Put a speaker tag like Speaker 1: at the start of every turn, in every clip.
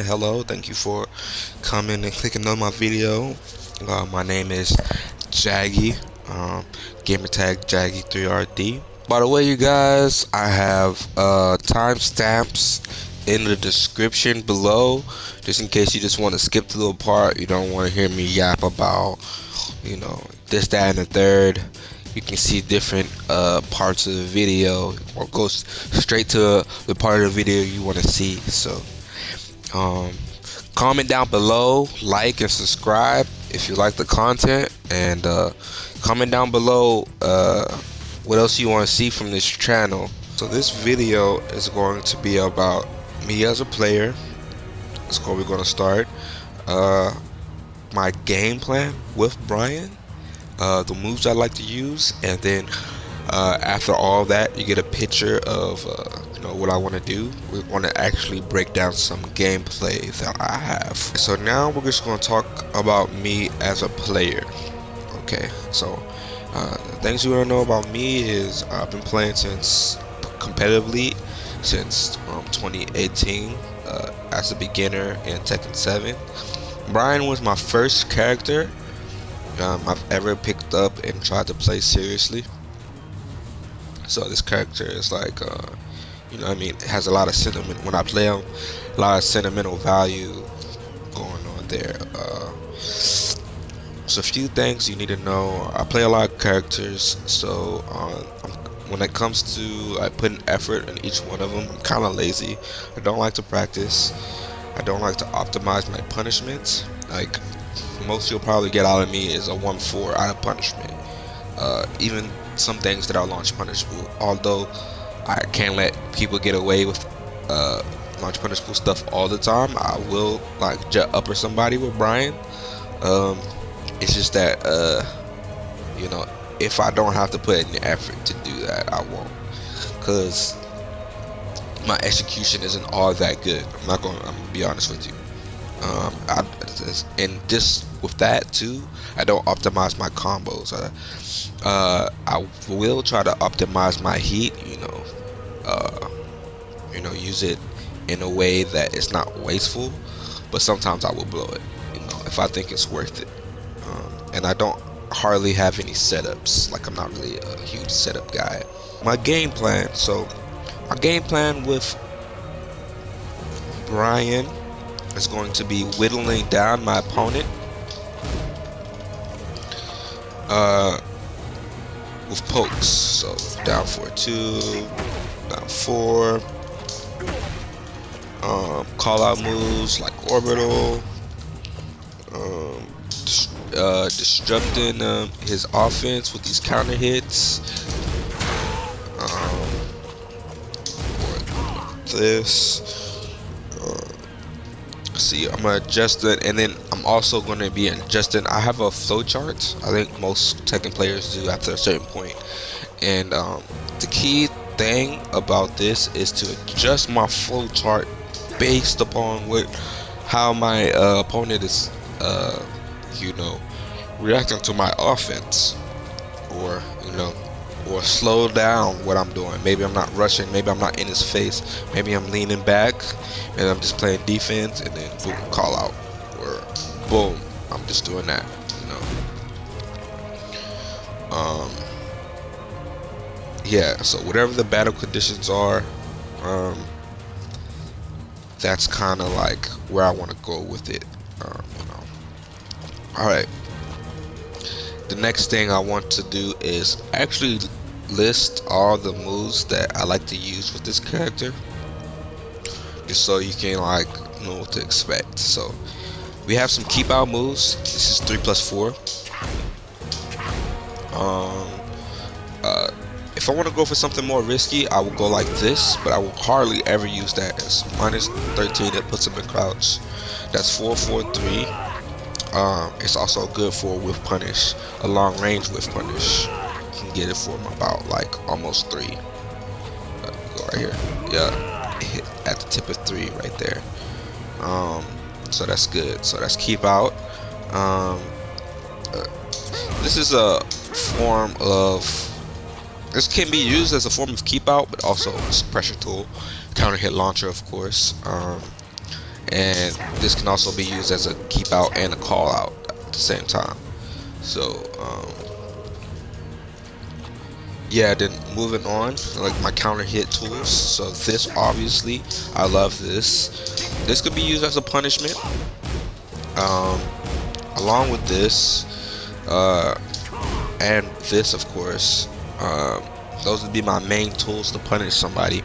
Speaker 1: Hello, thank you for coming and clicking on my video. My name is Jaggy, gamer tag Jaggy3RD. By the way, you guys, I have timestamps in the description below, just in case you just want to skip the little part. You don't want to hear me yap about, this, that, and the third. You can see different parts of the video, or go straight to the part of the video you want to see. So. Um, Comment down below, like and subscribe if you like the content, and comment down below what else you want to see from this channel. So this video is going to be about me as a player. That's where we're going to start. Uh, my game plan with Bryan, the moves I like to use, and then after all that, you get a picture of what I want to do. We want to actually break down some gameplay that I have. So now we're just going to talk about me as a player. Okay, so the things you want to know about me is I've been playing since competitively since 2018 as a beginner in Tekken 7. Bryan was my first character I've ever picked up and tried to play seriously. So this character is like, it has a lot of sentiment when I play him, a lot of sentimental value going on there. So a few things you need to know. I play a lot of characters, so when it comes to putting effort in each one of them, I'm kind of lazy. I don't like to practice. I don't like to optimize my punishments. Like most you'll probably get out of me is a 1-4 out of punishment. Even some things that are launch punishable, although I can't let people get away with launch punishable stuff all the time. I will like jet upper somebody with Bryan. It's just that if I don't have to put in the effort to do that, I won't, cause my execution isn't all that good. I'm gonna be honest with you. And just with that too, I don't optimize my combos. I will try to optimize my heat. Use it in a way that it's not wasteful. But sometimes I will blow it. If I think it's worth it. And I don't hardly have any setups. Like I'm not really a huge setup guy. My game plan. So my game plan with Bryan is going to be whittling down my opponent with pokes. So down 4-2, down 4, call out moves like orbital, disrupting his offense with these counter hits, this. See, I'm gonna adjust it, and then I'm also gonna be adjusting. I have a flow chart. I think most Tekken players do after a certain point. And the key thing about this is to adjust my flow chart based upon how my opponent is, reacting to my offense, or or slow down what I'm doing. Maybe I'm not rushing, maybe I'm not in his face, maybe I'm leaning back and I'm just playing defense, and then boom, call out, or boom, I'm just doing that. Yeah, so whatever the battle conditions are, that's kind of like where I want to go with it. Alright, the next thing I want to do is actually list all the moves that I like to use with this character, just so you can know what to expect. So we have some keep out moves. This is 3+4. If I want to go for something more risky, I will go like this, but I will hardly ever use that. It's -13, that puts him in crouch. That's 4-4-3. It's also good for whiff punish, a long range whiff punish. You can get it from about almost 3. Go right here. Yeah, hit at the tip of 3 right there. So that's good. So that's keep out. This is a form of. This can be used as a form of keep out, but also as a pressure tool, counter hit launcher, of course. and this can also be used as a keep out and a call out at the same time. So yeah, then moving on, like my counter hit tools. So this, obviously, I love this. This could be used as a punishment. Um, Along with this, and this, of course, those would be my main tools to punish somebody.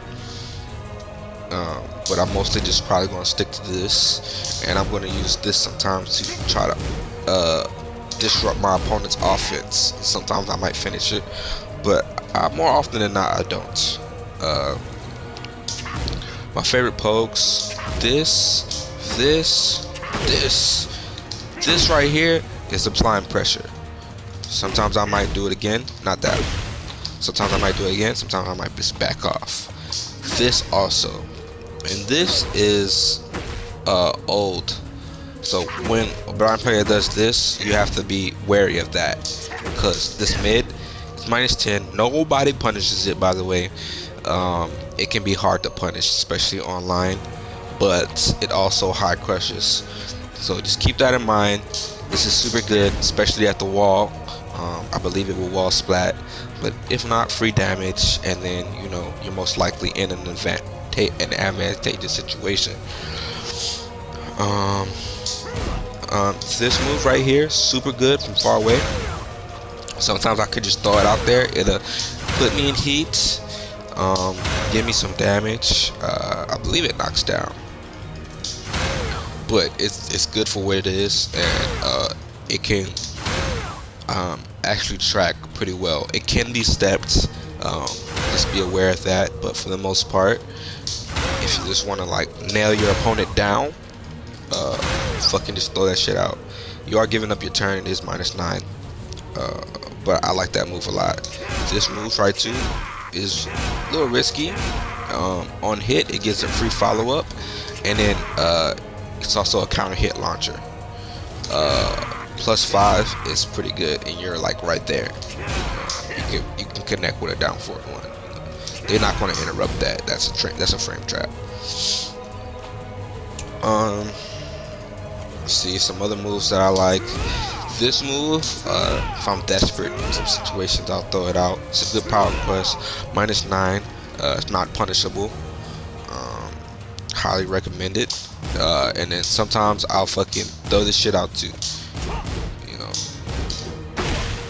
Speaker 1: But I'm mostly just probably going to stick to this, and I'm going to use this sometimes to try to disrupt my opponent's offense. Sometimes I might finish it, but more often than not, I don't. My favorite pokes: this right here is applying pressure. Sometimes I might do it again, not that. Sometimes I might do it again. Sometimes I might just back off. This also, and this is old. So when a Bryan player does this, you have to be wary of that, because this mid is -10. Nobody punishes it, by the way. It can be hard to punish, especially online, but it also high crushes. So just keep that in mind. This is super good, especially at the wall. I believe it will wall splat, but if not, free damage, and then you're most likely in an advantageous situation. This move right here, super good from far away. Sometimes I could just throw it out there. It'll put me in heat, give me some damage. I believe it knocks down, but it's good for what it is, and it can actually track pretty well. It can be stepped, just be aware of that, but for the most part, if you just want to like nail your opponent down, fucking just throw that shit out. You are giving up your turn. It is -9, but I like that move a lot. This move right too is a little risky. On hit, it gives a free follow-up, and then it's also a counter hit launcher. +5 is pretty good, and you're like right there. You can connect with a down forward one. They're not going to interrupt that. That's a frame trap. See some other moves that I like. This move, if I'm desperate in some situations, I'll throw it out. It's a good power quest. -9. It's not punishable. Highly recommend it. And then sometimes I'll fucking throw this shit out too.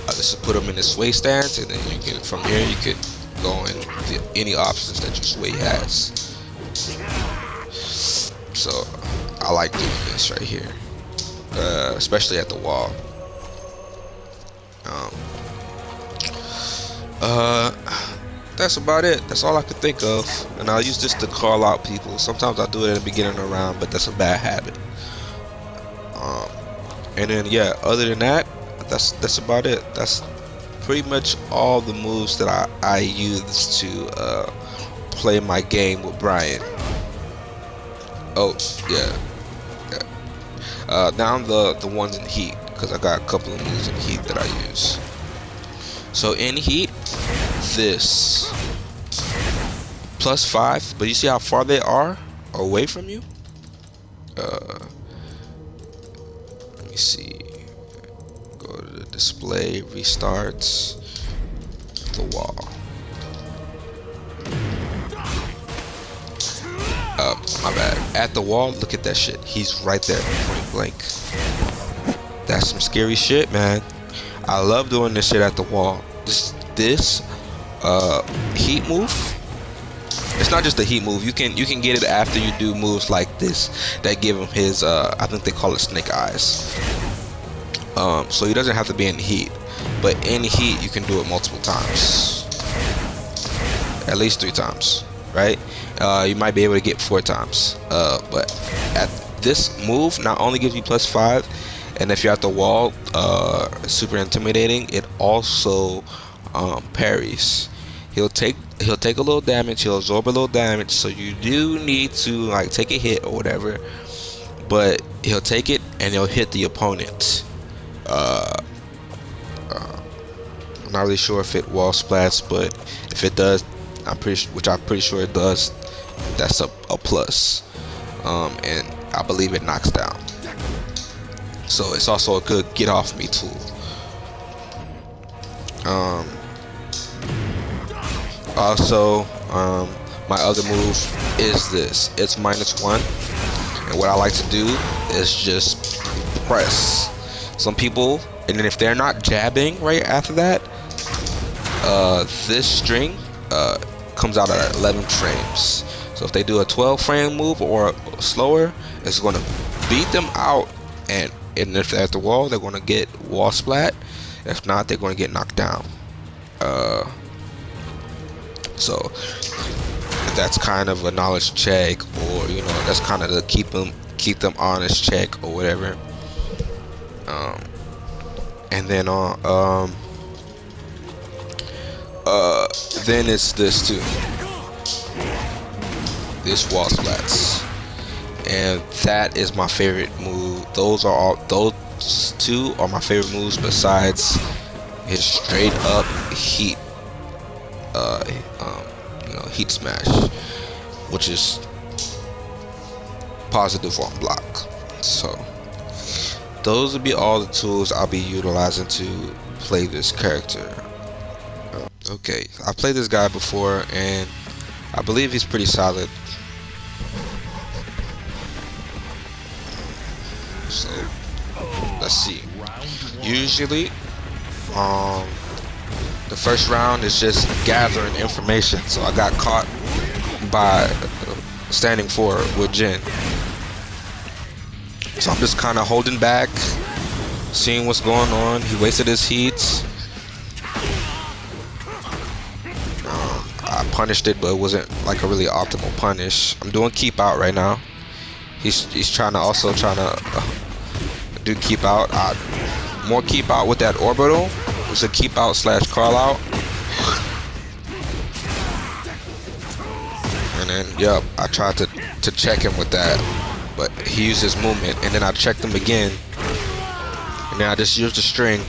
Speaker 1: I just put them in the sway stance, and then from here you could go in any options that your sway has. So I like doing this right here, especially at the wall. That's about it. That's all I could think of, and I'll use this to call out people. Sometimes I do it in the beginning of the round, but that's a bad habit. And then yeah, other than that, that's about it. That's pretty much all the moves that I use to play my game with Bryan. Oh yeah. Now the ones in heat, because I got a couple of moves in heat that I use. So in heat, this +5, but you see how far they are away from you? Let me see. Go to the display, restarts, the wall. My bad. At the wall, look at that shit. He's right there, point blank. That's some scary shit, man. I love doing this shit at the wall. This heat move. It's not just a heat move. You can get it after you do moves like this that give him his I think they call it snake eyes. So he doesn't have to be in heat, but in heat you can do it multiple times, at least 3 times, right? You might be able to get 4 times, but at this move not only gives you +5, and if you're at the wall, super intimidating. It also parries. He'll take a little damage. He'll absorb a little damage, so you do need to like take a hit or whatever, but he'll take it and he'll hit the opponent. I'm not really sure if it wall splats, but if it does, which I'm pretty sure it does, that's a plus. And I believe it knocks down. So it's also a good get off me tool. Also, my other move is this. It's -1, and what I like to do is just press. Some people, and then if they're not jabbing right after that, this string comes out at 11 frames. So if they do a 12 frame move or slower, it's going to beat them out, and if they're at the wall, they're going to get wall splat. If not, they're going to get knocked down. So that's kind of a knowledge check, or you know, that's kind of the keep them honest check or whatever. And then then it's this too, this wall splats, and that is my favorite move. Those two are my favorite moves besides his straight up heat heat smash, which is positive on block. So those would be all the tools I'll be utilizing to play this character. Okay, I played this guy before and I believe he's pretty solid. So let's see. Usually the first round is just gathering information, so I got caught by standing forward with Jin. So I'm just kind of holding back, seeing what's going on. He wasted his heats. I punished it, but it wasn't like a really optimal punish. I'm doing keep out right now. He's trying to do keep out. More keep out with that orbital. It's a keep out / crawl out. And then, yep, I tried to check him with that, but he used his movement, and then I checked him again, and then I just used the string.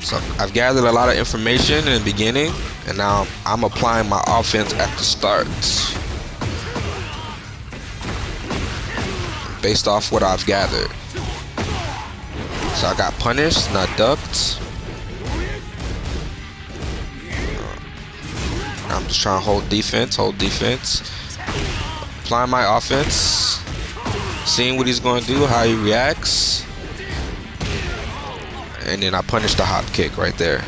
Speaker 1: So I've gathered a lot of information in the beginning, and now I'm applying my offense at the start, based off what I've gathered. So I got punished and I ducked. I'm just trying to hold defense. Applying my offense. Seeing what he's going to do, how he reacts. And then I punish the hop kick right there.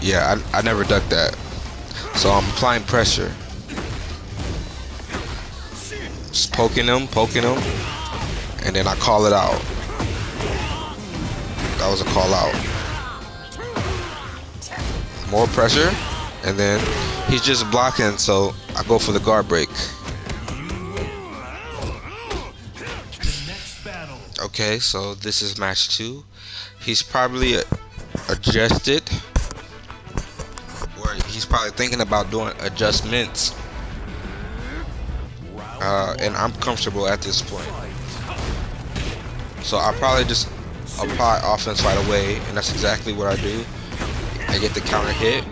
Speaker 1: Yeah, I never ducked that. So I'm applying pressure. Just poking him, and then I call it out. That was a call out. More pressure, and then he's just blocking, so I go for the guard break. Okay, so this is match 2. He's probably adjusted, or he's probably thinking about doing adjustments. And I'm comfortable at this point. So I'll probably just apply offense right away, and that's exactly what I do. I get the counter hit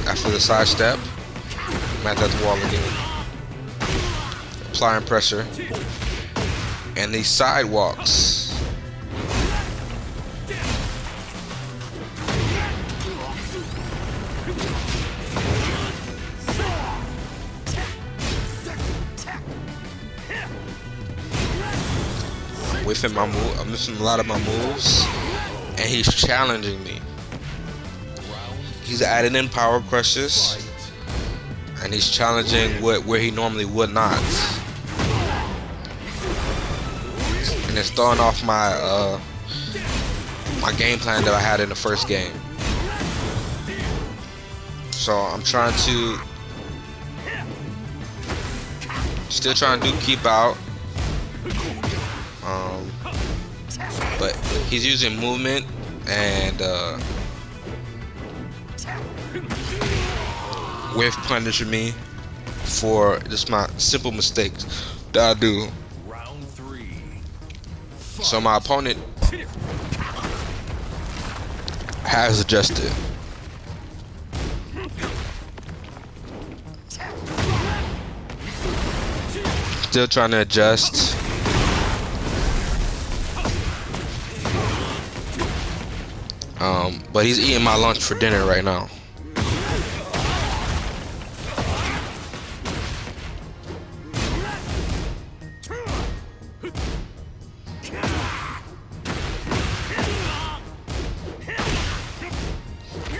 Speaker 1: after the side step. I'm at that wall again. Applying pressure. And these sidewalks. Whiffing my move, I'm missing a lot of my moves, and he's challenging me. He's adding in power crushes, and he's challenging where he normally would not. And it's throwing off my my game plan that I had in the first game. So I'm trying to still trying to do keep out. But he's using movement and whiff punishing me for just my simple mistakes that I do. So my opponent has adjusted. Still trying to adjust. But he's eating my lunch for dinner right now.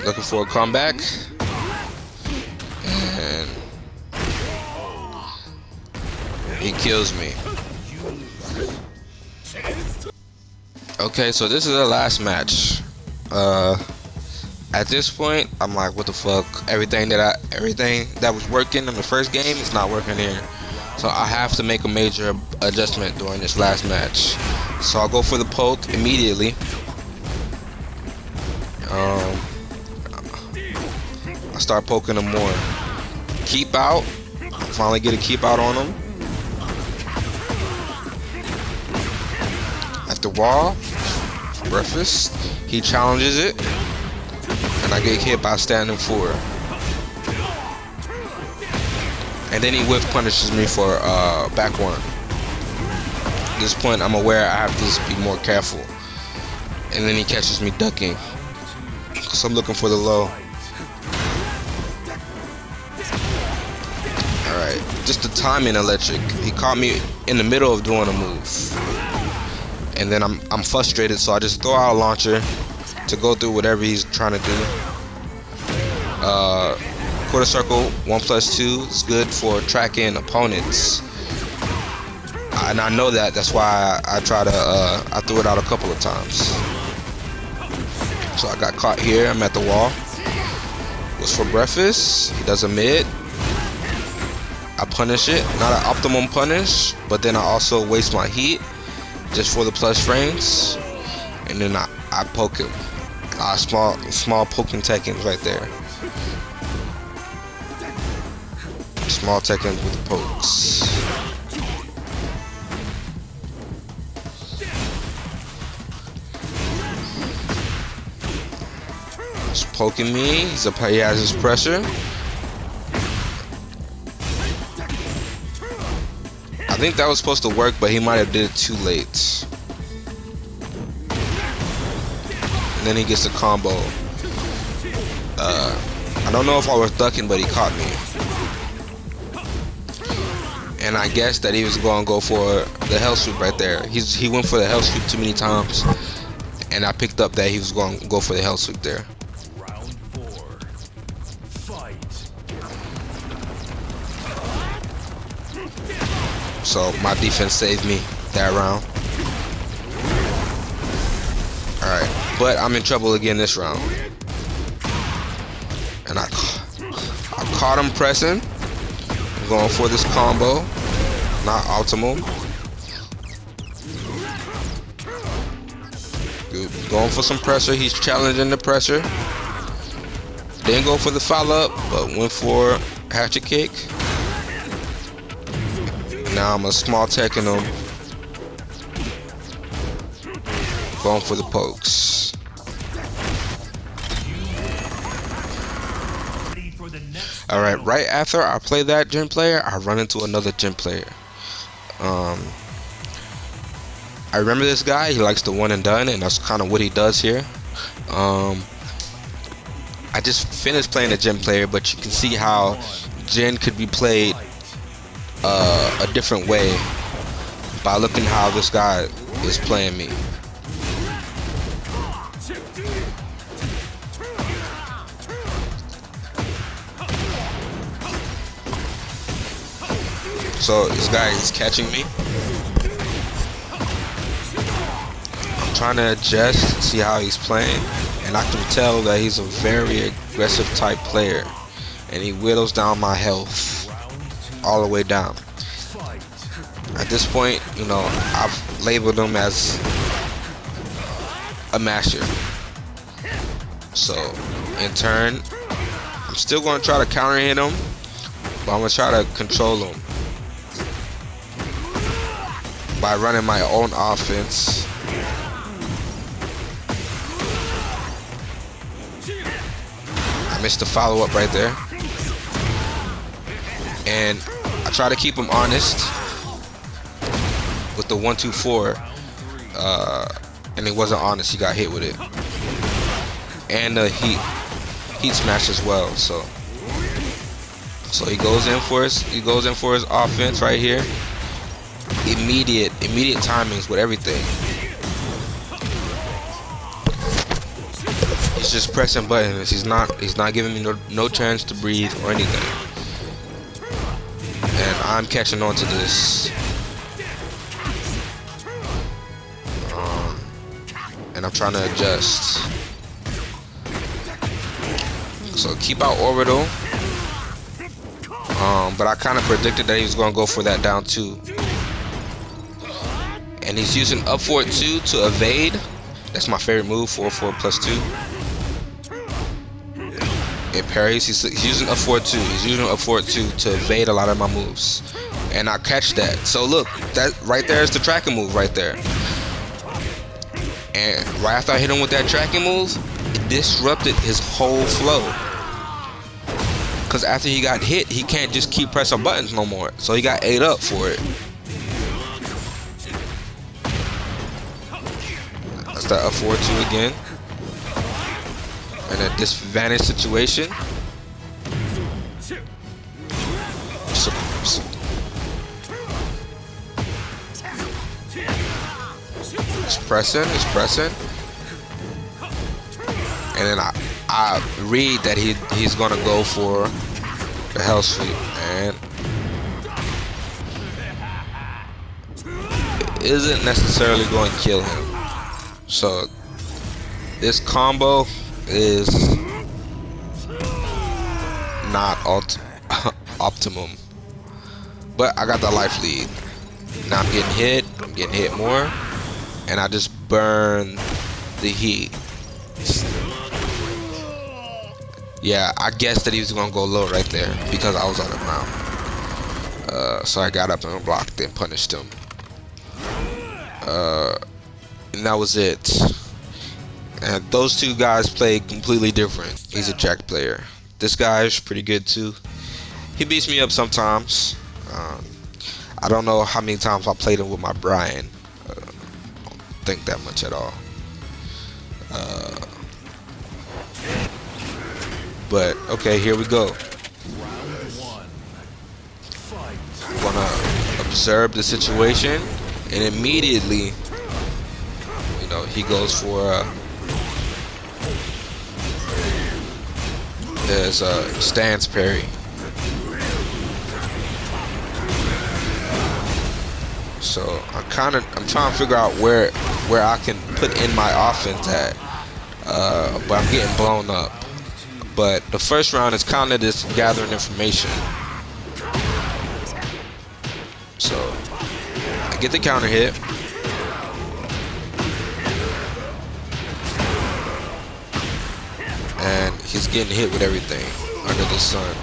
Speaker 1: Looking for a comeback. And he kills me. Okay, so this is the last match. At this point, I'm like, what the fuck? Everything that was working in the first game is not working here. So I have to make a major adjustment during this last match. So I'll go for the poke immediately. I start poking him more. Keep out. Finally get a keep out on him. At the wall. Breakfast. He challenges it. And I get hit by standing 4. And then he whiff punishes me for back 1. At this point, I'm aware I have to just be more careful. And then he catches me ducking. So I'm looking for the low. Alright, just the timing electric. He caught me in the middle of doing a move. And then I'm frustrated, so I just throw out a launcher to go through whatever he's trying to do. Quarter circle 1+2 is good for tracking opponents. And I know that. That's why I threw it out a couple of times. So I got caught here. I'm at the wall. Was for breakfast. He does a mid. I punish it. Not an optimum punish, but then I also waste my heat just for the plus frames. And then I poke him. Small poking Tekkens right there. Small Tekkens with the pokes. He's poking me. He has his pressure. I think that was supposed to work, but he might have did it too late. And then he gets the combo. I don't know if I was ducking, but he caught me. And I guess that he was going to go for the hell sweep right there. He went for the hell sweep too many times. And I picked up that he was going to go for the hell sweep there.
Speaker 2: Round 4. Fight.
Speaker 1: So my defense saved me that round. Alright, but I'm in trouble again this round. And I caught him pressing. Going for this combo. Not optimal. Good. Going for some pressure. He's challenging the pressure. Didn't go for the follow up, but went for hatchet kick. Now I'm a small tech in him. Going for the pokes. Alright, right after I play that gym player, I run into another gym player. I remember this guy. He likes the one and done, and that's kind of what he does here. I just finished playing the gym player, but you can see how Jin could be played a different way by looking how this guy is playing me. So this guy is catching me. I'm trying to adjust, see how he's playing, and I can tell that he's a very aggressive type player, and he whittles down my health all the way down. At this point, you know, I've labeled him as a masher. So in turn, I'm still going to try to counter hit him, but I'm going to try to control him by running my own offense. missed the follow up right there. And I try to keep him honest with the 1-2-4. And he wasn't honest. He got hit with it. And the heat smash as well. So he goes in for his offense right here. Immediate timings with everything. He's just pressing buttons. He's not giving me no chance to breathe or anything. And I'm catching on to this. And I'm trying to adjust. So keep out orbital. But I kind of predicted that he was going to go for that down 2. And he's using up forward 2 to evade. That's my favorite move, 4-4 plus 2. It parries. He's using up forward 2. He's using up forward 2 to evade a lot of my moves. And I catch that. So look, that right there is the tracking move right there. And right after I hit him with that tracking move, it disrupted his whole flow. Because after he got hit, he can't just keep pressing buttons no more. So he got ate up for it. That's that up forward 2 again. In a disadvantage situation. It's pressing. And then I read that he's gonna go for the hell sweep, and it isn't necessarily going to kill him. So this combo is not optimum, but I got the life lead. Now I'm getting hit more, and I just burn the heat. Yeah, I guessed that he was gonna go low right there because I was on the mount. So I got up and blocked and punished him. And that was it. And those two guys played completely different. He's a Jack player. This guy's pretty good too. He beats me up sometimes. I don't know how many times I played him with my Bryan. I don't think that much at all. But okay, here we go. I'm gonna observe the situation, and immediately, you know, he goes for there's a stance parry. So I'm trying to figure out where I can put in my offense at, but I'm getting blown up. But the first round is kind of just gathering information. So I get the counter hit. And he's getting hit with everything under the sun.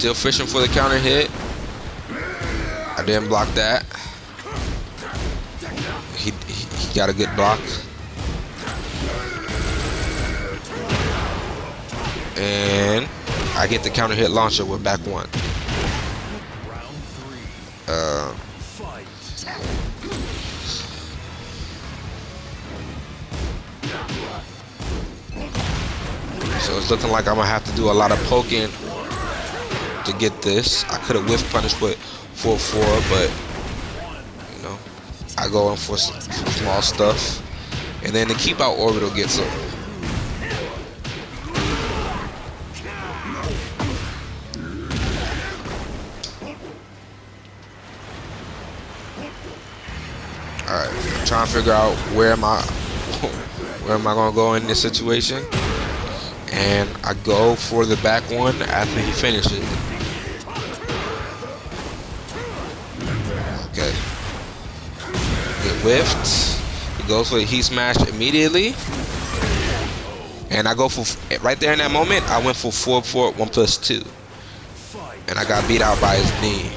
Speaker 1: Still fishing for the counter hit. I didn't block that. He got a good block. And I get the counter hit launcher with back one. So it's looking like I'm gonna have to do a lot of poking to get this. I could have whiff punished with 4-4, but you know, I go in for some small stuff, and then the keep out orbital gets him. All right, I'm trying to figure out where am I gonna go in this situation, and I go for the back one after he finishes. Okay. Get whiffed. He goes for a heat smash immediately. And I go for, right there in that moment, I went for 4-4, 1+2. And I got beat out by his knee.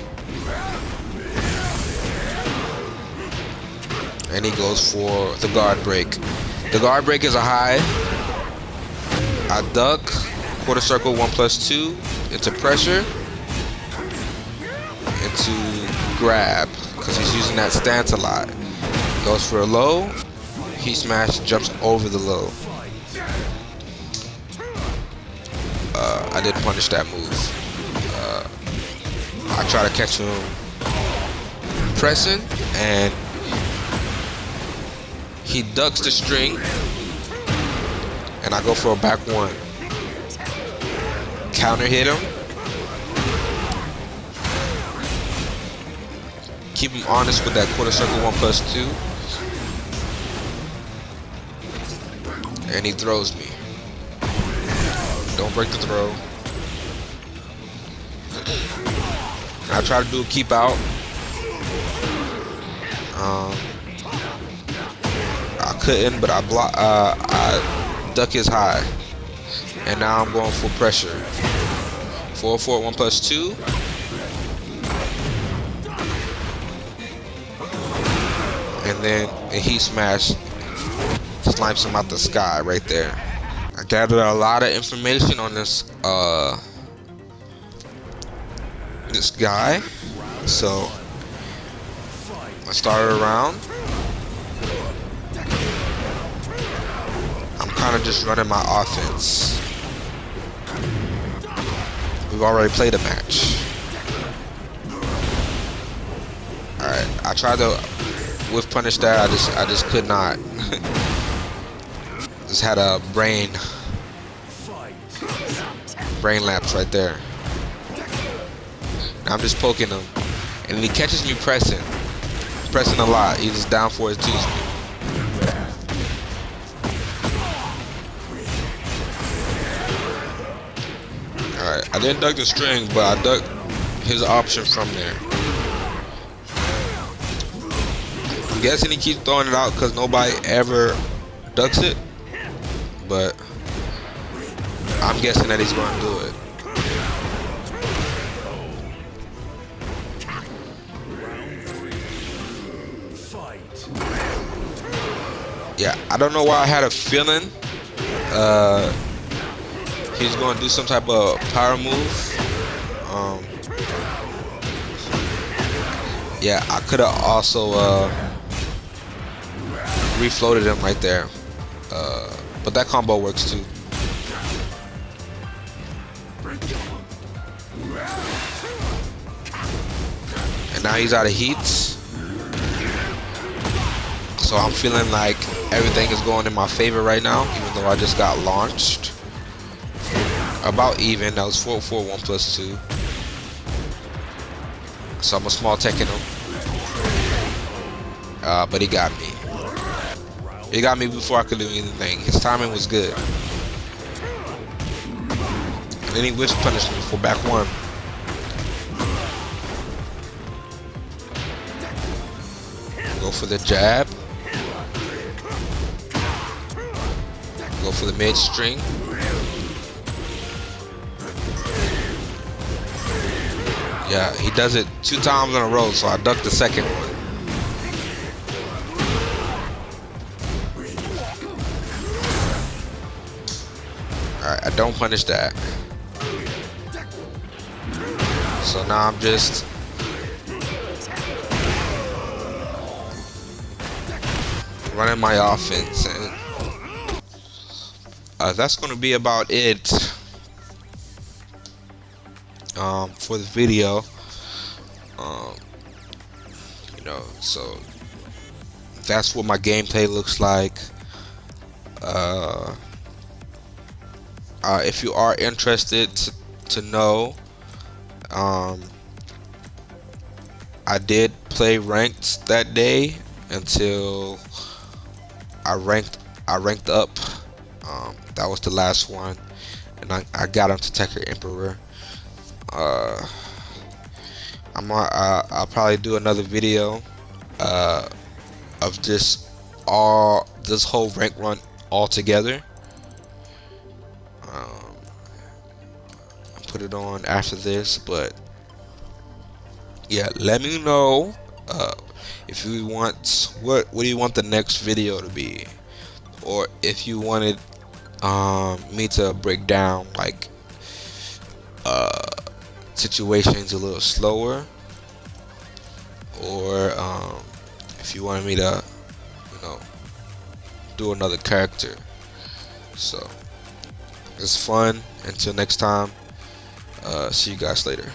Speaker 1: And he goes for the guard break. The guard break is a high. I duck, quarter circle, 1+2, into pressure, into grab, because he's using that stance a lot. Goes for a low, he smash, jumps over the low. I didn't punish that move. I try to catch him pressing, and he ducks the string, and I go for a back one. Counter hit him. Keep him honest with that quarter circle 1+2. And he throws me. Don't break the throw. And I try to do a keep out. I couldn't, but I duck his high. And now I'm going for pressure. 4-4, 1+2. And then a heat smash snipes him out the sky right there. I gathered a lot of information on this this guy. So I started around. I'm kind of just running my offense. We've already played a match. Alright, I tried to whiff punish that. I just could not. Just had a brain lapse right there. Now I'm just poking him, and he catches me pressing a lot. He's just down for his two-speed. Alright, I didn't duck the string, but I ducked his option from there. I'm guessing he keeps throwing it out because nobody ever ducks it, but I'm guessing that he's going to do it. Yeah, I don't know why I had a feeling he's going to do some type of power move. Yeah, I could have also refloated him right there, but that combo works too. And now he's out of heats, so I'm feeling like everything is going in my favor right now, even though I just got launched. About even. That was 4-4, 1+2. So I'm a small teching him. But he got me. He got me before I could do anything. His timing was good. And then he whiff punished me for back one. Go for the jab. Go for the mid string. Yeah, he does it 2 times in a row, so I ducked the second one. Alright, I don't punish that. So now I'm just running my offense, and that's going to be about it for the video. You know, so that's what my gameplay looks like. If you are interested to know, I did play ranked that day until I ranked up. That was the last one, and I got him to Tekker Emperor. I'll probably do another video of just this whole rank run all together. Um, put it on after this, but yeah, let me know uh, if you want what do you want the next video to be, or if you wanted me to break down like uh, situations a little slower, or if you wanted me to, you know, do another character. So it's fun. Until next time, see you guys later.